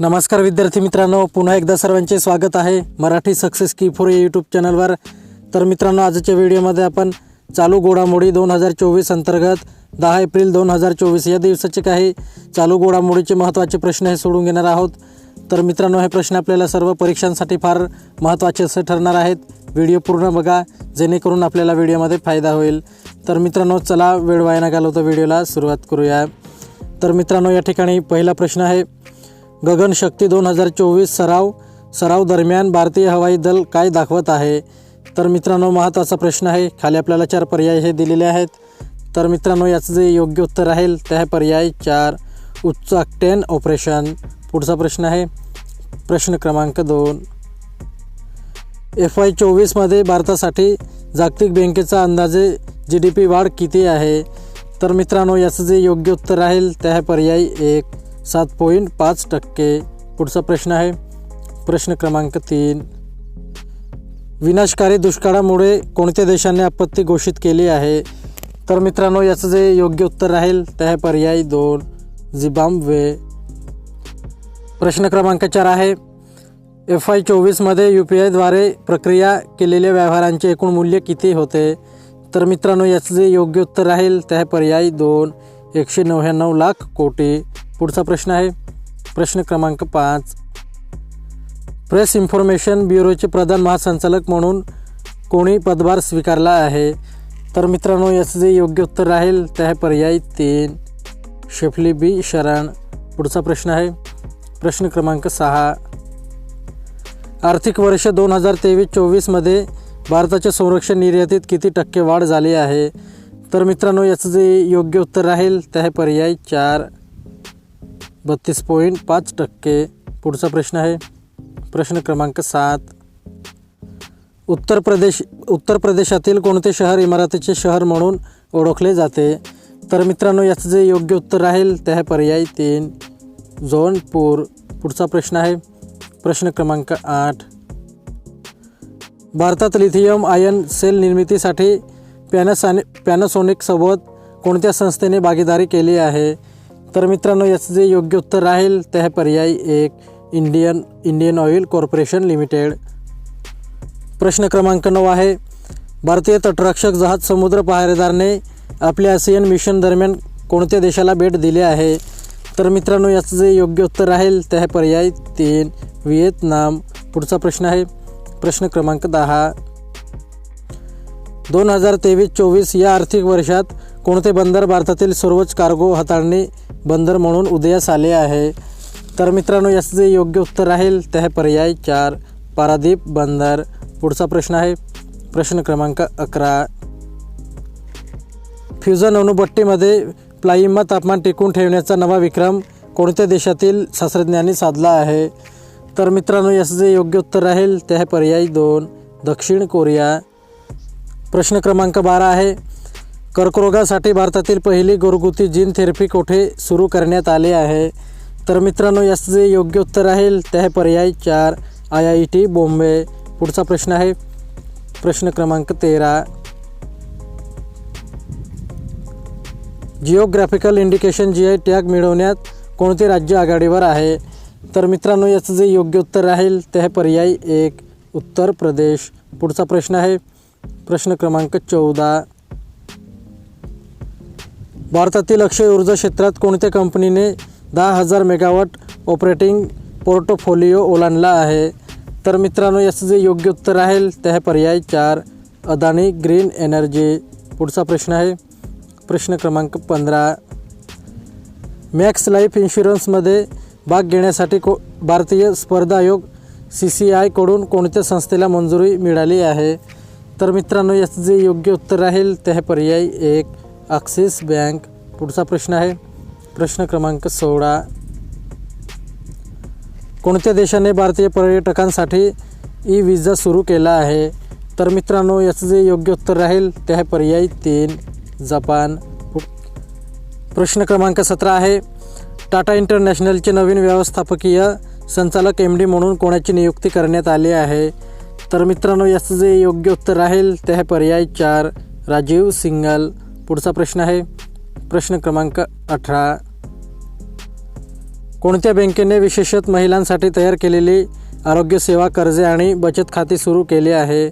नमस्कार विद्यार्थी मित्रांनो, पुन्हा एकदा सर्वांचे स्वागत आहे मराठी सक्सेस की फॉर या यूट्यूब चॅनलवर। तर मित्रांनो, आजच्या व्हिडिओमध्ये आपण चालू घडामोडी 2024 अंतर्गत 10 एप्रिल 2024 या दिवसाचे काही चालू घडामोडीचे महत्त्वाचे प्रश्न हे सोडून घेणार आहोत। तर मित्रांनो, हे प्रश्न आपल्याला सर्व परीक्षांसाठी फार महत्त्वाचे असे ठरणार आहेत। व्हिडिओ पूर्ण बघा जेणेकरून आपल्याला व्हिडिओमध्ये फायदा होईल। तर मित्रांनो, चला वेळ वाया न घालवता व्हिडिओला सुरुवात करूया। तर मित्रांनो, या ठिकाणी पहिला प्रश्न आहे, गगनशक्ती 2024 सराव दरम्यान भारतीय हवाई दल काय दाखवत आहे? तर मित्रांनो, महत्त्वाचा प्रश्न आहे। खाली आपल्याला 4 पर्याय हे दिलेले आहेत। तर मित्रांनो, याचं जे योग्य उत्तर राहील ते आहे पर्याय 4, उच्च ऑक्टेन ऑपरेशन। पुढचा प्रश्न आहे प्रश्न क्रमांक 2, FY24 मध्ये भारतासाठी जागतिक बँकेचा अंदाजे GDP वाढ किती आहे? तर मित्रांनो, याचं जे योग्य उत्तर राहील ते आहे पर्याय 1, 7.5%। पुढचा प्रश्न आहे प्रश्न क्रमांक 3, विनाशकारी दुष्काळामुळे कोणत्या देशाने आपत्ती घोषित केली आहे? तर मित्रांनो, याचं जे योग्य उत्तर राहील ते आहे पर्याय 2, झिम्बाब्वे। प्रश्न क्रमांक 4 आहे, FY24 मध्ये UPI द्वारे प्रक्रिया केलेल्या व्यवहारांचे एकूण मूल्य किती होते? तर मित्रांनो, याचं जे योग्य उत्तर राहील ते आहे पर्याय 2, 199 लाख कोटी। पुढचा प्रश्न आहे प्रश्न क्रमांक 5, प्रेस इन्फॉर्मेशन ब्युरोचे प्रधान महासंचालक म्हणून कोणी पदभार स्वीकारला आहे? तर मित्रांनो, याचं जे योग्य उत्तर राहील ते आहे पर्याय 3, शेफली बी शरण। पुढचा प्रश्न आहे प्रश्न क्रमांक 6, आर्थिक वर्ष 2023-24 मध्ये भारताच्या संरक्षण निर्यातीत किती टक्के वाढ झाली आहे? तर मित्रांनो, याचं जे योग्य उत्तर राहील ते आहे पर्याय 4, 32.5%। पुढचा प्रश्न आहे प्रश्न क्रमांक 7, उत्तर प्रदेशातील कोणते शहर इमारतीचे शहर म्हणून ओळखले जाते? तर मित्रांनो, याचं जे योग्य उत्तर राहील ते आहे पर्याय 3, जौनपूर। पुढचा प्रश्न आहे प्रश्न क्रमांक 8, भारतात लिथियम आयन सेल निर्मितीसाठी पॅनासोनिक सोबत कोणत्या संस्थेने भागीदारी केली आहे? तर मित्रांनो, याचं जे योग्य उत्तर राहील ते आहे पर्याय 1, इंडियन ऑइल कॉर्पोरेशन लिमिटेड। प्रश्न क्रमांक 9 आहे, भारतीय तटरक्षक जहाज समुद्र पहारेदारने आपल्या आसियान मिशन दरम्यान कोणत्या देशाला भेट दिली आहे? तर मित्रांनो, याचं जे योग्य उत्तर राहील ते आहे पर्याय 3, व्हिएतनाम। पुढचा प्रश्न आहे प्रश्न क्रमांक 10, 2023-24 या आर्थिक वर्षात कोणते बंदर भारतातील सर्वोच्च कार्गो हाताळणी बंदर म्हणून उदयास आले आहे? तर मित्रांनो, याचं जे योग्य उत्तर राहील ते आहे पर्याय 4, पारादीप बंदर। पुढचा प्रश्न आहे प्रश्न क्रमांक 11, फ्युजन अणुभट्टीमध्ये प्लाइमा तापमान टिकून ठेवण्याचा नवा विक्रम कोणत्या देशातील शास्त्रज्ञांनी साधला आहे? तर मित्रांनो, याचं जे योग्य उत्तर राहील ते आहे पर्याय 2, दक्षिण कोरिया। प्रश्न क्रमांक 12 आहे, कर्करोगासाठी भारतातील पहिली घरगुती जीन थेरपी कोठे सुरू करण्यात आली आहे? तर मित्रांनो, याचं जे योग्य उत्तर राहील ते आहे पर्याय 4, IIT बॉम्बे। पुढचा प्रश्न आहे प्रश्न क्रमांक 13, जिओग्राफिकल इंडिकेशन GI टॅग मिळवण्यात कोणते राज्य आघाडीवर आहे? तर मित्रांनो, याचं जे योग्य उत्तर राहील ते आहे पर्याय 1, उत्तर प्रदेश। पुढचा प्रश्न आहे प्रश्न क्रमांक 14, भारतातील अक्षय ऊर्जा क्षेत्रात कोणत्या कंपनीने 10,000 मेगावॉट ऑपरेटिंग पोर्टफोलिओ ओलांडला आहे? तर मित्रांनो, याचं जे योग्य उत्तर राहील ते आहे पर्याय 4, अदानी ग्रीन एनर्जी। पुढचा प्रश्न आहे प्रश्न क्रमांक 15, मॅक्स लाईफ इन्शुरन्समध्ये भाग घेण्यासाठी भारतीय स्पर्धा आयोग CCI कडून कोणत्या संस्थेला मंजुरी मिळाली आहे? तर मित्रांनो, याचं जे योग्य उत्तर राहील ते आहे पर्याय 1, ॲक्सिस बँक। पुढचा प्रश्न आहे प्रश्न क्रमांक 16, कोणत्या देशाने भारतीय पर्यटकांसाठी ई-व्हिसा सुरू केला आहे? तर मित्रांनो, याचं जे योग्य उत्तर राहील ते आहे पर्याय 3, जपान। प्रश्न क्रमांक 17 आहे, टाटा इंटरनॅशनलचे नवीन व्यवस्थापकीय संचालक MD म्हणून कोणाची नियुक्ती करण्यात आली आहे? तर मित्रांनो, याचं जे योग्य उत्तर राहील ते आहे पर्याय 4, राजीव सिंघल। पुढचा प्रश्न आहे प्रश्न क्रमांक 18, कोणत्या बँकेने विशेषतः महिलांसाठी तयार केलेली आरोग्य सेवा कर्जे आणि बचत खाते सुरू केले आहे?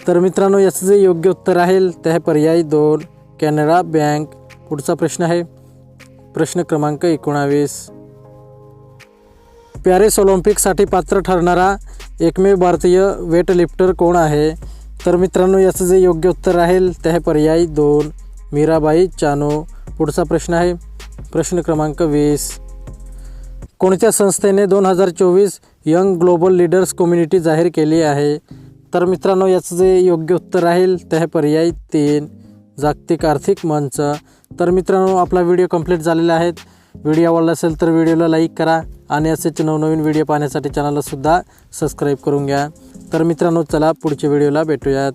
तर मित्रांनो याचं जे योग्य उत्तर राहील ते आहे पर्याय 2 कॅनरा बँक. पुढचा प्रश्न आहे प्रश्न क्रमांक 19. पॅरिस ऑलिम्पिकसाठी पात्र ठरणारा एकमेव भारतीय वेटलिफ्टर कोण आहे? तर मित्रांनो याचं जे योग्य उत्तर राहील ते आहे पर्याय 2 मीराबाई चानू. पुढचा प्रश्न आहे प्रश्न क्रमांक 20. कोणत्या संस्थेने 2024 यंग ग्लोबल लीडर्स कम्युनिटी जाहीर केली आहे? तर मित्रांनो याचं जे योग्य उत्तर राहील ते आहे पर्याय 3 जागतिक आर्थिक मंच. तर मित्रांनो आपला व्हिडिओ कंप्लीट झालेला आहे. व्हिडिओ आवडला असेल तर व्हिडिओला लाईक करा आणि असेच नवनवीन व्हिडिओ पाहण्यासाठी चॅनलला सुद्धा सबस्क्राईब करून घ्या. तर मित्रांनो चला पुढच्या व्हिडिओला भेटूयात.